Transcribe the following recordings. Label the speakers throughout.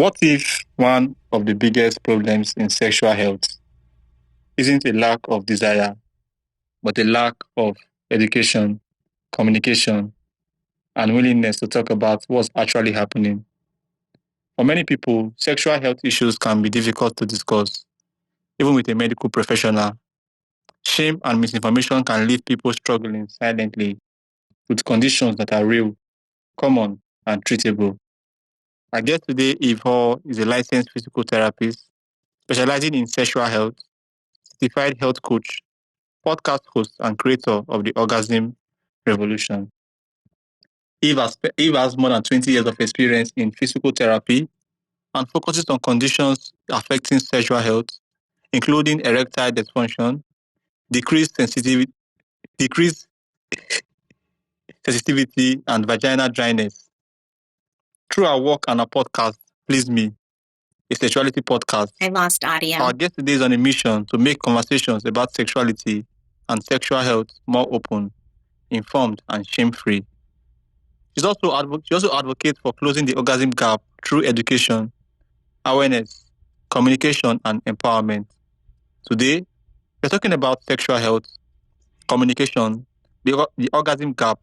Speaker 1: What if one of the biggest problems in sexual health isn't a lack of desire, but a lack of education, communication, and willingness to talk about what's actually happening? For many people, sexual health issues can be difficult to discuss, even with a medical professional. Shame and misinformation can leave people struggling silently with conditions that are real, common, and treatable. Our guest today, Eve Hall, is a licensed physical therapist specializing in sexual health, certified health coach, podcast host, and creator of the Orgasm Revolution. Eve has more than 20 years of experience in physical therapy and focuses on conditions affecting sexual health, including erectile dysfunction, decreased sensitivity, decreased sensitivity, and vaginal dryness. Through our work and our podcast, Please Me, a sexuality podcast,
Speaker 2: I lost audio.
Speaker 1: our guest today is on a mission to make conversations about sexuality and sexual health more open, informed, and shame-free. She also advocates for closing the orgasm gap through education, awareness, communication, and empowerment. Today, we're talking about sexual health, communication, the orgasm gap,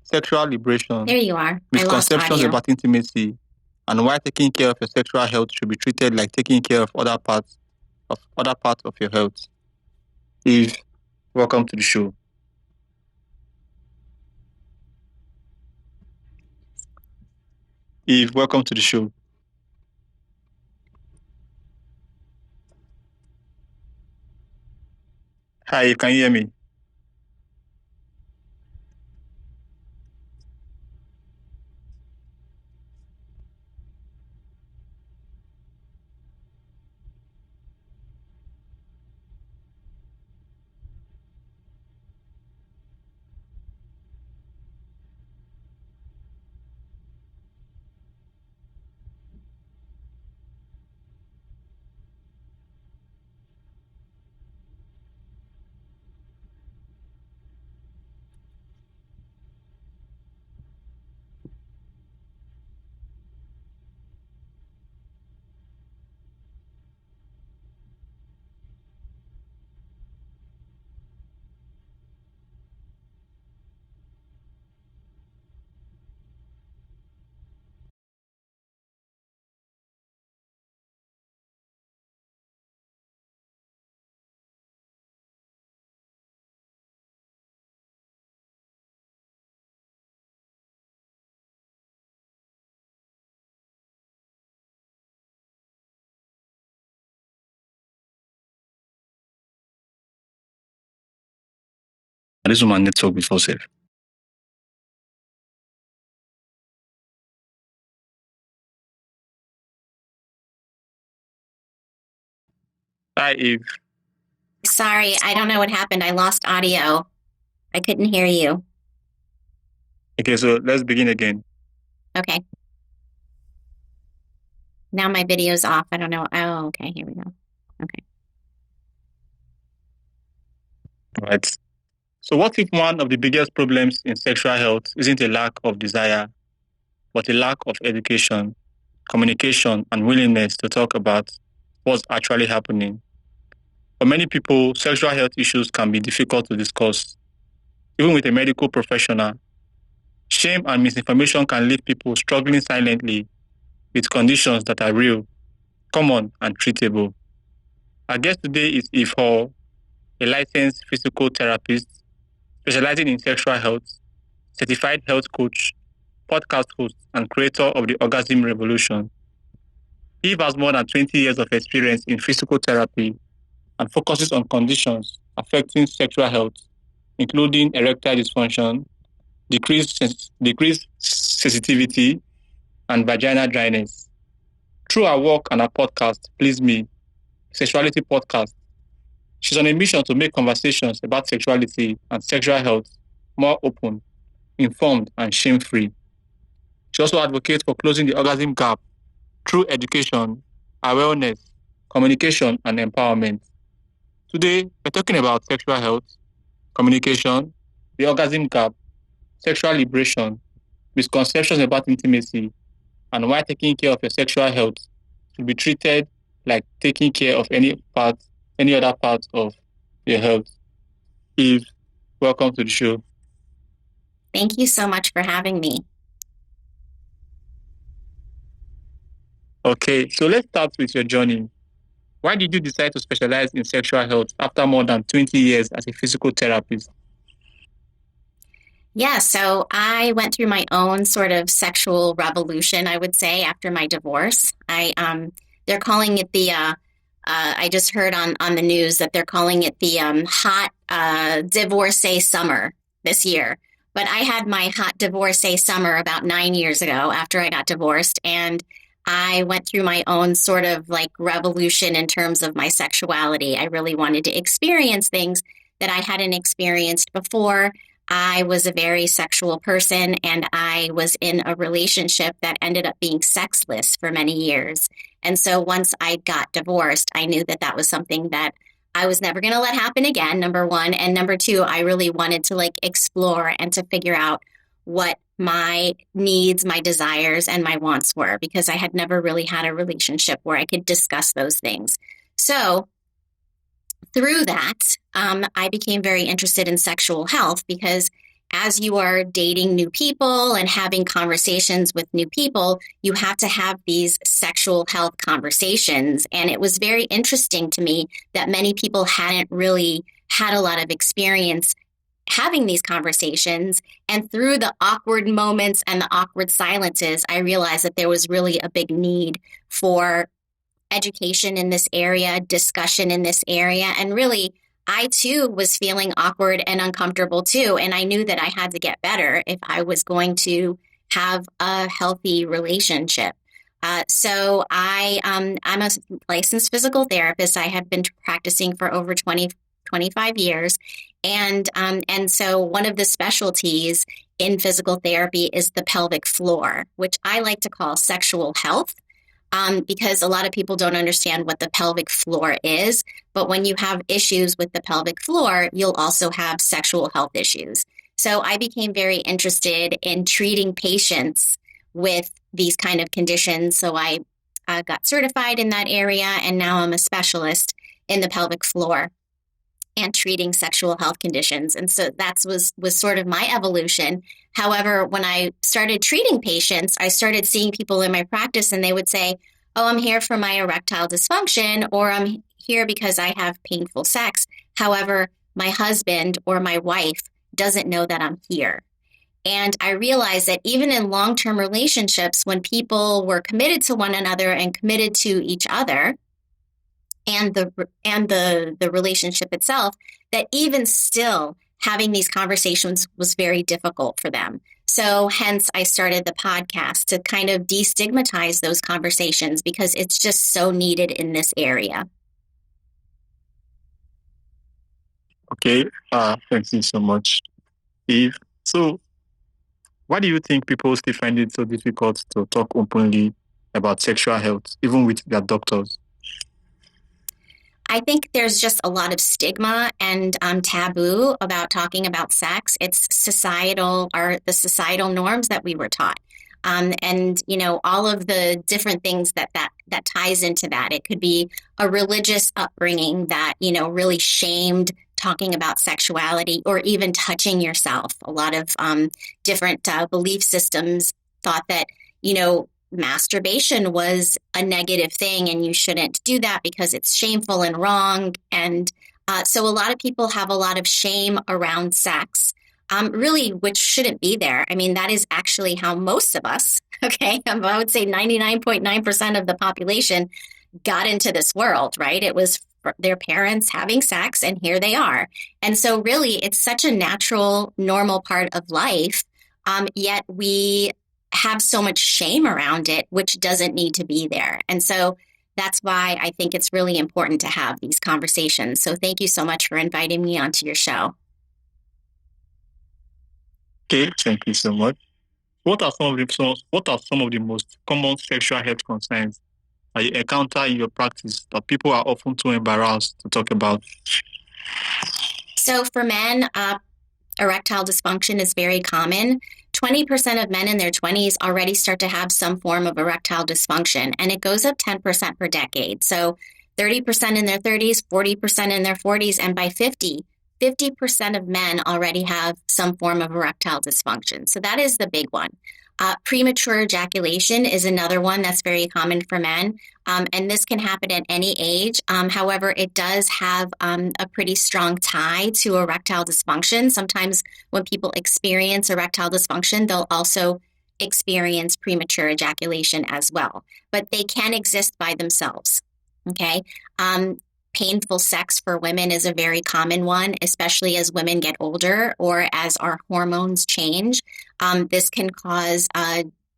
Speaker 1: sexual liberation,
Speaker 2: There you are.
Speaker 1: misconceptions
Speaker 2: I lost audio.
Speaker 1: about intimacy, and why taking care of your sexual health should be treated like taking care of other parts of your health. Eve, welcome to the show. Eve, welcome to the show. Hi, Eve, can you hear me? This woman network before safe. Hi, Eve.
Speaker 2: Sorry, I don't know what happened. I lost audio. I couldn't hear you.
Speaker 1: Okay, so let's begin again.
Speaker 2: Okay. Now my video's off. I don't know. Oh, okay. Here we go. Okay.
Speaker 1: Right. So, what if one of the biggest problems in sexual health isn't a lack of desire, but a lack of education, communication, and willingness to talk about what's actually happening? For many people, sexual health issues can be difficult to discuss, even with a medical professional. Shame and misinformation can leave people struggling silently with conditions that are real, common, and treatable. Our guest today is Eve Hall, a licensed physical therapist specializing in sexual health, certified health coach, podcast host, and creator of the Orgasm Revolution. Eve has more than 20 years of experience in physical therapy and focuses on conditions affecting sexual health, including erectile dysfunction, decreased sensitivity, and vaginal dryness. Through our work and our podcast, Please Me, Sexuality Podcast, she's on a mission to make conversations about sexuality and sexual health more open, informed, and shame-free. She also advocates for closing the orgasm gap through education, awareness, communication, and empowerment. Today, we're talking about sexual health, communication, the orgasm gap, sexual liberation, misconceptions about intimacy, and why taking care of your sexual health should be treated like taking care of any other part of your health. Eve, welcome to the show.
Speaker 2: Thank you so much for having me.
Speaker 1: Okay, so let's start with your journey. Why did you decide to specialize in sexual health after more than 20 years as a physical therapist?
Speaker 2: Yeah, so I went through my own sort of sexual revolution, I would say, after my divorce. They're calling it I just heard on the news that they're calling it the hot divorcee summer this year. But I had my hot divorcee summer about 9 years ago after I got divorced, and I went through my own sort of like revolution in terms of my sexuality. I really wanted to experience things that I hadn't experienced before. I was a very sexual person, and I was in a relationship that ended up being sexless for many years. And so once I got divorced, I knew that that was something that I was never going to let happen again, number one. And number two, I really wanted to like explore and to figure out what my needs, my desires, and my wants were, because I had never really had a relationship where I could discuss those things. So through that, I became very interested in sexual health because as you are dating new people and having conversations with new people, you have to have these sexual health conversations. And it was very interesting to me that many people hadn't really had a lot of experience having these conversations. And through the awkward moments and the awkward silences, I realized that there was really a big need for education in this area, discussion in this area. And really, I too was feeling awkward and uncomfortable too. And I knew that I had to get better if I was going to have a healthy relationship. I'm a licensed physical therapist. I have been practicing for over 25 years. And so one of the specialties in physical therapy is the pelvic floor, which I like to call sexual health, because a lot of people don't understand what the pelvic floor is. But when you have issues with the pelvic floor, you'll also have sexual health issues. So I became very interested in treating patients with these kind of conditions. So I got certified in that area, and now I'm a specialist in the pelvic floor and treating sexual health conditions. And so that was sort of my evolution. However, when I started treating patients, I started seeing people in my practice and they would say, "Oh, I'm here for my erectile dysfunction," or "I'm here because I have painful sex." However, my husband or my wife doesn't know that I'm here. And I realized that even in long-term relationships, when people were committed to one another and committed to each other, and the relationship itself, that even still having these conversations was very difficult for them. So hence I started the podcast to kind of destigmatize those conversations because it's just so needed in this area.
Speaker 1: Okay, thank you so much, Eve. So, why do you think people still find it so difficult to talk openly about sexual health, even with their doctors?
Speaker 2: I think there's just a lot of stigma and taboo about talking about sex. It's the societal norms that we were taught. And you know, all of the different things that ties into that. It could be a religious upbringing that, you know, really shamed talking about sexuality or even touching yourself. A lot of different belief systems thought that, you know, masturbation was a negative thing and you shouldn't do that because it's shameful and wrong. And so a lot of people have a lot of shame around sex, really, which shouldn't be there. I mean, that is actually how most of us, okay, I would say 99.9% of the population got into this world, right? It was their parents having sex, and here they are. And so, really, it's such a natural, normal part of life. Yet we have so much shame around it, which doesn't need to be there. And so that's why I think it's really important to have these conversations. So thank you so much for inviting me onto your show.
Speaker 1: Okay, thank you so much. What are some of the most common sexual health concerns that you encounter in your practice that people are often too embarrassed to talk about?
Speaker 2: So for men, erectile dysfunction is very common. 20% of men in their 20s already start to have some form of erectile dysfunction, and it goes up 10% per decade. So 30% in their 30s, 40% in their 40s, and by 50% of men already have some form of erectile dysfunction. So that is the big one. Premature ejaculation is another one that's very common for men, and this can happen at any age. However, it does have a pretty strong tie to erectile dysfunction. Sometimes when people experience erectile dysfunction, they'll also experience premature ejaculation as well, but they can exist by themselves. Okay. Painful sex for women is a very common one, especially as women get older or as our hormones change. This can cause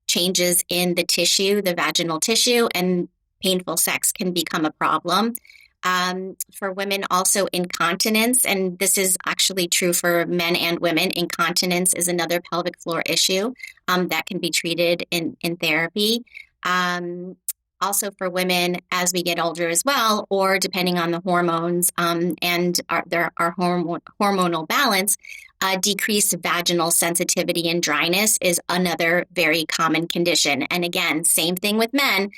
Speaker 2: changes in the tissue, the vaginal tissue, and painful sex can become a problem. For women, also incontinence, and this is actually true for men and women. Incontinence is another pelvic floor issue that can be treated in therapy. Also for women as we get older as well, or depending on the hormones and our hormonal balance, decreased vaginal sensitivity and dryness is another very common condition. And again, same thing with men.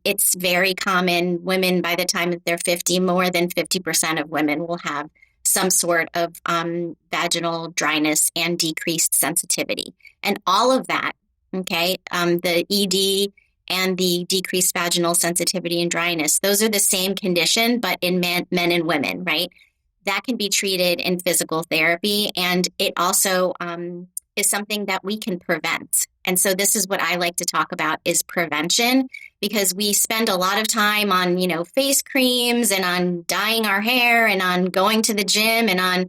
Speaker 2: It's very common. Women, by the time that they're 50, more than 50% of women will have some sort of vaginal dryness and decreased sensitivity. And all of that, okay, the ED and the decreased vaginal sensitivity and dryness, those are the same condition, but in men and women, right? That can be treated in physical therapy, and it also is something that we can prevent. And so this is what I like to talk about is prevention, because we spend a lot of time on, face creams and on dyeing our hair and on going to the gym and on,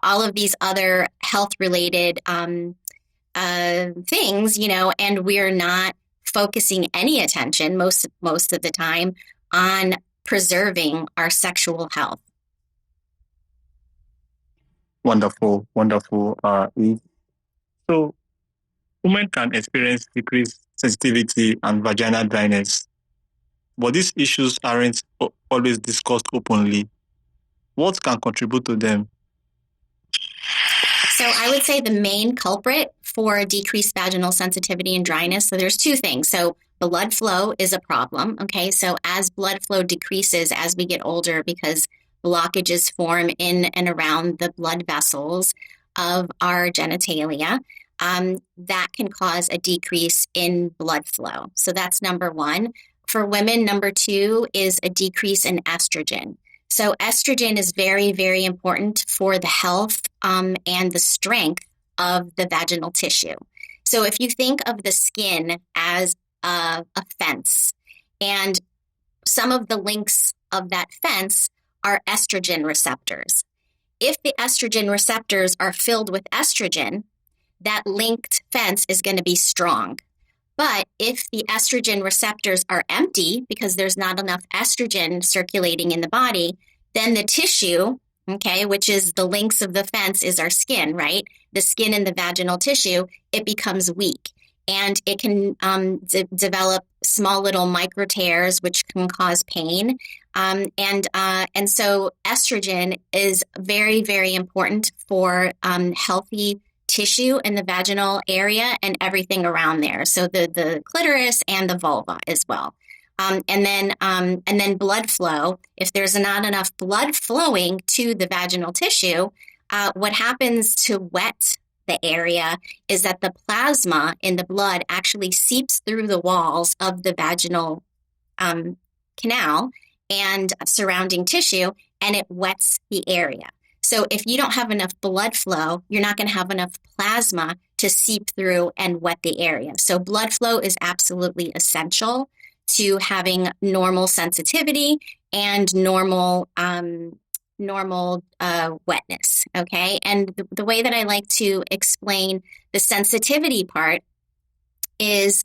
Speaker 2: all of these other health-related things, and we're not focusing any attention most of the time on preserving our sexual health.
Speaker 1: Wonderful, wonderful. Eve. So women can experience decreased sensitivity and vaginal dryness, but these issues aren't always discussed openly. What can contribute to them?
Speaker 2: So I would say the main culprit for decreased vaginal sensitivity and dryness, so there's two things. So blood flow is a problem, okay? So as blood flow decreases as we get older because blockages form in and around the blood vessels of our genitalia, that can cause a decrease in blood flow. So that's number one. For women, number two is a decrease in estrogen. So estrogen is very, very important for the health and the strength of the vaginal tissue. So if you think of the skin as a fence, and some of the links of that fence are estrogen receptors. If the estrogen receptors are filled with estrogen, that linked fence is going to be strong. But if the estrogen receptors are empty because there's not enough estrogen circulating in the body, then the tissue, okay, which is the links of the fence is our skin, right? The skin and the vaginal tissue, it becomes weak. And it can develop small little micro tears, which can cause pain. And so estrogen is very, very important for healthy tissue in the vaginal area and everything around there. So the clitoris and the vulva as well. And then blood flow. If there's not enough blood flowing to the vaginal tissue, what happens to wet the area is that the plasma in the blood actually seeps through the walls of the vaginal canal and surrounding tissue, and it wets the area. So if you don't have enough blood flow, you're not going to have enough plasma to seep through and wet the area. So blood flow is absolutely essential to having normal sensitivity and normal wetness, okay? And the way that I like to explain the sensitivity part is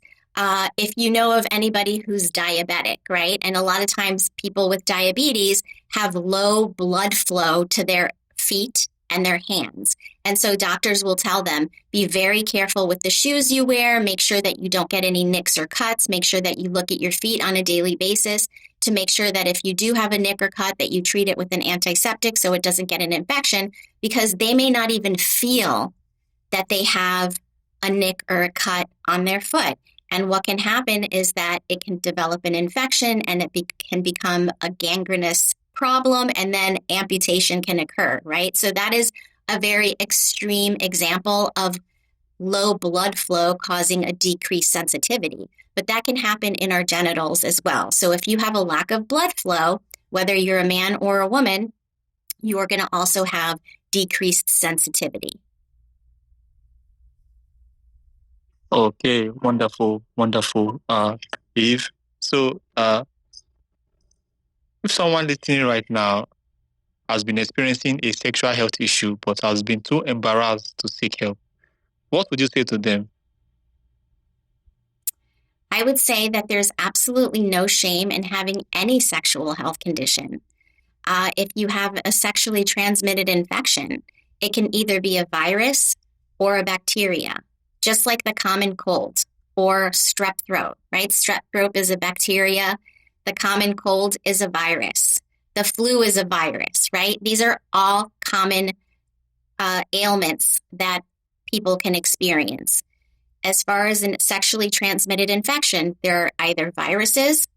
Speaker 2: if you know of anybody who's diabetic, right? And a lot of times people with diabetes have low blood flow to their feet and their hands. And so doctors will tell them, be very careful with the shoes you wear, make sure that you don't get any nicks or cuts, make sure that you look at your feet on a daily basis to make sure that if you do have a nick or cut, that you treat it with an antiseptic so it doesn't get an infection, because they may not even feel that they have a nick or a cut on their foot. And what can happen is that it can develop an infection and can become a gangrenous problem, and then amputation can occur, right? So that is a very extreme example of low blood flow causing a decreased sensitivity. But that can happen in our genitals as well. So if you have a lack of blood flow, whether you're a man or a woman, you're going to also have decreased sensitivity.
Speaker 1: Okay, wonderful, wonderful, Eve. So, if someone listening right now has been experiencing a sexual health issue but has been too embarrassed to seek help, what would you say to them?
Speaker 2: I would say that there's absolutely no shame in having any sexual health condition. If you have a sexually transmitted infection, it can either be a virus or a bacteria, just like the common cold or strep throat, right? Strep throat is a bacteria. The common cold is a virus. The flu is a virus, right? These are all common ailments that people can experience. As far as a sexually transmitted infection, there are either viruses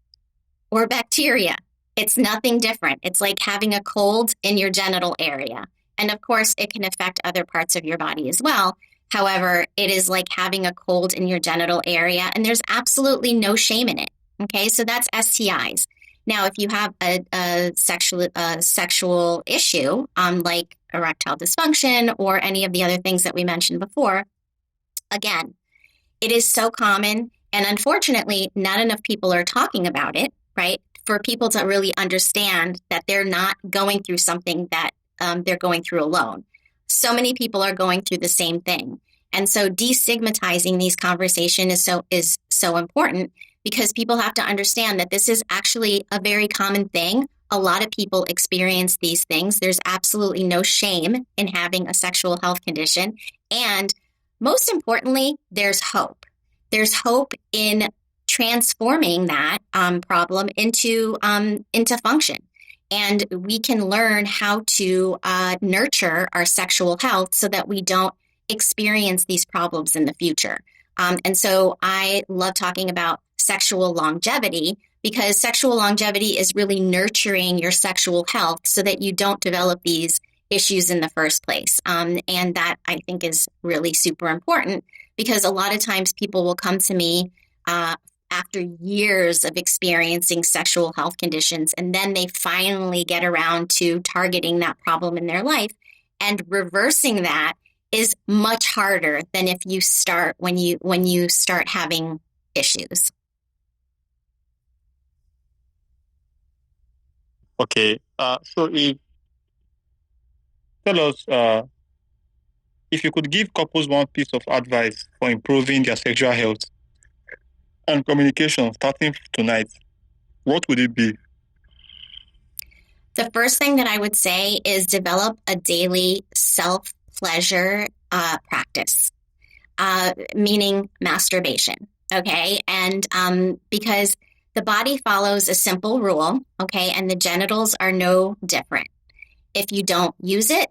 Speaker 2: or bacteria. It's nothing different. It's like having a cold in your genital area. And of course, it can affect other parts of your body as well. However, it is like having a cold in your genital area, and there's absolutely no shame in it. Okay, so that's STIs. Now, if you have a sexual issue, like erectile dysfunction or any of the other things that we mentioned before, again, it is so common, and unfortunately, not enough people are talking about it, right? For people to really understand that they're not going through something that they're going through alone. So many people are going through the same thing. And so destigmatizing these conversations is so important, because people have to understand that this is actually a very common thing. A lot of people experience these things. There's absolutely no shame in having a sexual health condition. And most importantly, there's hope. There's hope in transforming that problem into function. And we can learn how to nurture our sexual health so that we don't experience these problems in the future. And so I love talking about sexual longevity, because sexual longevity is really nurturing your sexual health so that you don't develop these issues in the first place. And that, I think, is really super important, because a lot of times people will come to me after years of experiencing sexual health conditions, and then they finally get around to targeting that problem in their life. And reversing that is much harder than if you start when you start having issues.
Speaker 1: Okay, so tell us, if you could give couples one piece of advice for improving their sexual health and communication starting tonight, what would it be?
Speaker 2: The first thing that I would say is develop a daily self-pleasure practice, meaning masturbation, okay? And because the body follows a simple rule, okay, and the genitals are no different. If you don't use it,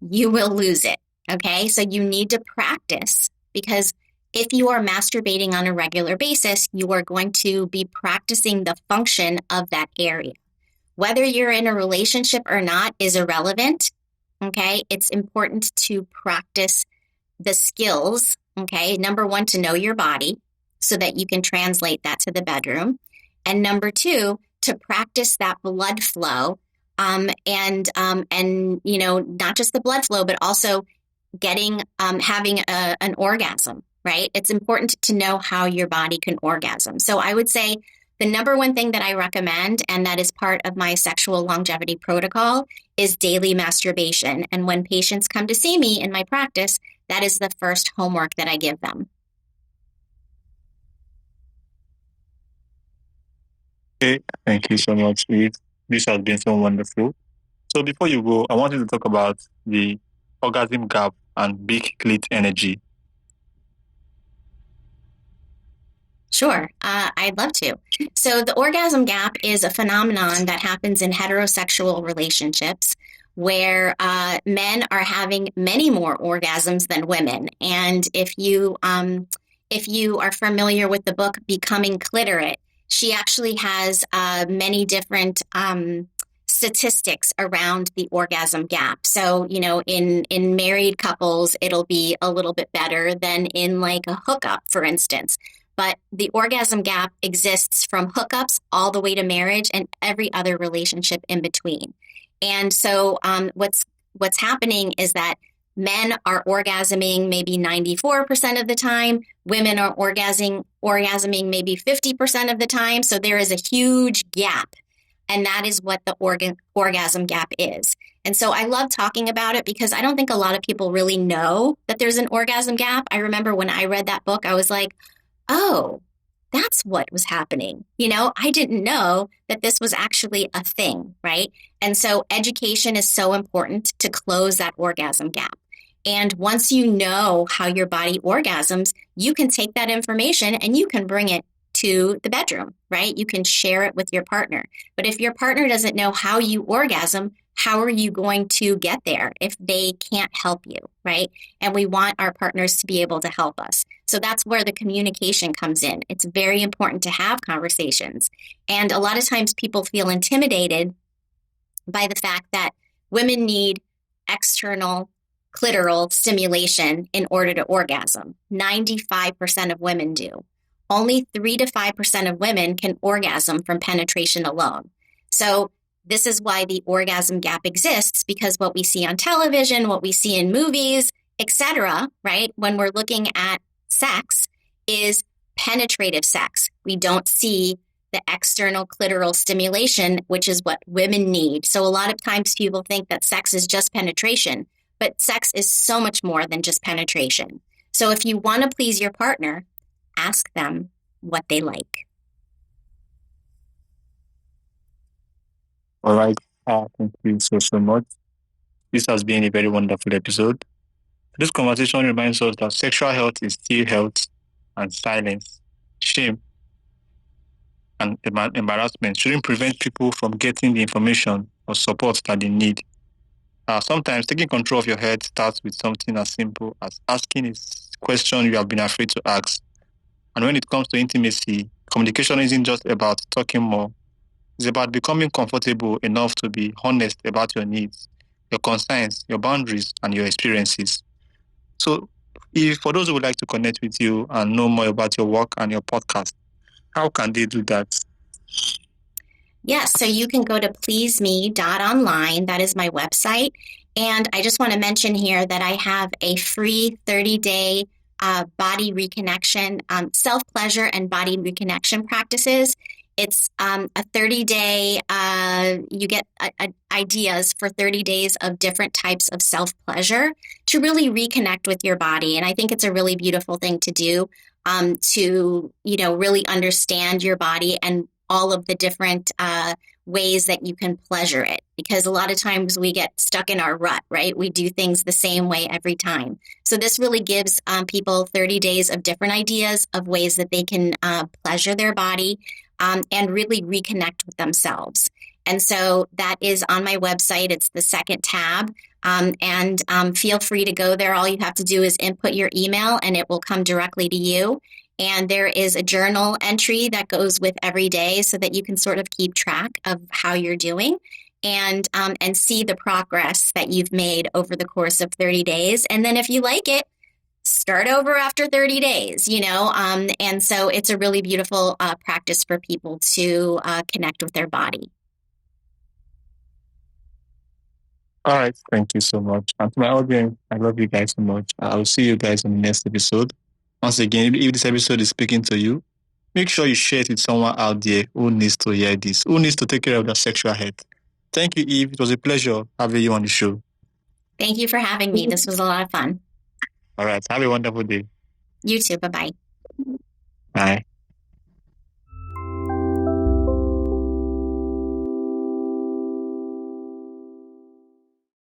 Speaker 2: you will lose it, okay? So you need to practice, because if you are masturbating on a regular basis, you are going to be practicing the function of that area. Whether you're in a relationship or not is irrelevant, okay? It's important to practice the skills, okay? Number one, to know your body so that you can translate that to the bedroom. And number two, to practice that blood flow, and you know, not just the blood flow, but also having an orgasm, right? It's important to know how your body can orgasm. So I would say the number one thing that I recommend, and that is part of my sexual longevity protocol, is daily masturbation. And when patients come to see me in my practice, that is the first homework that I give them.
Speaker 1: Okay, thank you so much, Eve. This has been so wonderful. So before you go, I want you to talk about the orgasm gap and big clit energy.
Speaker 2: Sure, I'd love to. So the orgasm gap is a phenomenon that happens in heterosexual relationships where men are having many more orgasms than women. And if you are familiar with the book Becoming Clitorate, she actually has many different statistics around the orgasm gap. So, you know, in married couples, it'll be a little bit better than in like a hookup, for instance. But the orgasm gap exists from hookups all the way to marriage and every other relationship in between. And so, what's happening is that men are orgasming maybe 94% of the time. Women are orgasming maybe 50% of the time. So there is a huge gap. And that is what the orgasm gap is. And so I love talking about it because I don't think a lot of people really know that there's an orgasm gap. I remember when I read that book, I was like, oh, that's what was happening. You know, I didn't know that this was actually a thing, right? And so education is so important to close that orgasm gap. And once you know how your body orgasms, you can take that information and you can bring it to the bedroom, right? You can share it with your partner. But if your partner doesn't know how you orgasm, how are you going to get there if they can't help you, right? And we want our partners to be able to help us. So that's where the communication comes in. It's very important to have conversations. And a lot of times people feel intimidated by the fact that women need external clitoral stimulation in order to orgasm. 95% of women do. Only 3 to 5% of women can orgasm from penetration alone. So this is why the orgasm gap exists, because what we see on television, what we see in movies, etc., right? When we're looking at sex is penetrative sex. We don't see the external clitoral stimulation, which is what women need. So a lot of times people think that sex is just penetration, but sex is so much more than just penetration. So if you want to please your partner, ask them what they like.
Speaker 1: All right. Thank you so much. This has been a very wonderful episode. This conversation reminds us that sexual health is still health, and silence, shame, and embarrassment shouldn't prevent people from getting the information or support that they need. Sometimes taking control of your head starts with something as simple as asking a question you have been afraid to ask. And when it comes to intimacy, communication isn't just about talking more. It's about becoming comfortable enough to be honest about your needs, your concerns, your boundaries, and your experiences. So, if for those who would like to connect with you and know more about your work and your podcast, how can they do that?
Speaker 2: Yes, so you can go to pleaseme.online. That is my website. And I just want to mention here that I have a free 30-day body reconnection, self-pleasure and body reconnection practices. It's a 30-day, you get ideas for 30 days of different types of self-pleasure to really reconnect with your body. And I think it's a really beautiful thing to do, to, you know, really understand your body and all of the different ways that you can pleasure it. Because a lot of times we get stuck in our rut, right? We do things the same way every time. So this really gives people 30 days of different ideas of ways that they can pleasure their body and really reconnect with themselves. And so that is on my website. It's the second tab. And feel free to go there. All you have to do is input your email and it will come directly to you. And there is a journal entry that goes with every day so that you can sort of keep track of how you're doing and see the progress that you've made over the course of 30 days. And then if you like it, start over after 30 days, you know? And so it's a really beautiful practice for people to connect with their body.
Speaker 1: All right. Thank you so much. And to my audience, I love you guys so much. I'll see you guys in the next episode. Once again, if this episode is speaking to you, make sure you share it with someone out there who needs to hear this, who needs to take care of their sexual health. Thank you, Eve. It was a pleasure having you on the show.
Speaker 2: Thank you for having me. This was a lot of fun.
Speaker 1: All right. Have a wonderful day.
Speaker 2: You too. Bye-bye.
Speaker 1: Bye.